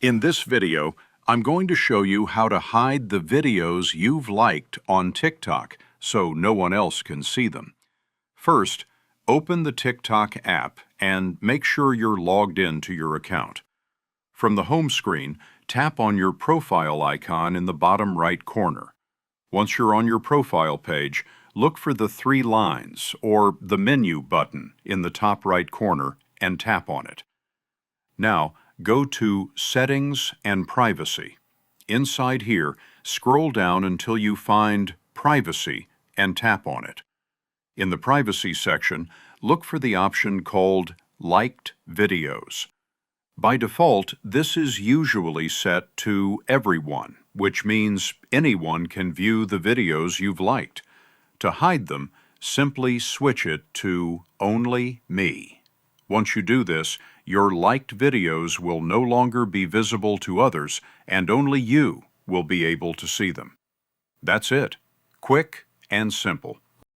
In this video, I'm going to show you how to hide the videos you've liked on TikTok so no one else can see them. First, open the TikTok app and make sure you're logged in to your account. From the home screen, tap on your profile icon in the bottom right corner. Once you're on your profile page, look for the three lines or the menu button in the top right corner and tap on it. Now, go to Settings and Privacy. Inside here, scroll down until you find Privacy and tap on it. In the Privacy section, look for the option called Liked Videos. By default, this is usually set to Everyone, which means anyone can view the videos you've liked. To hide them, simply switch it to Only Me. Once you do this, your liked videos will no longer be visible to others, and only you will be able to see them. That's it. Quick and simple.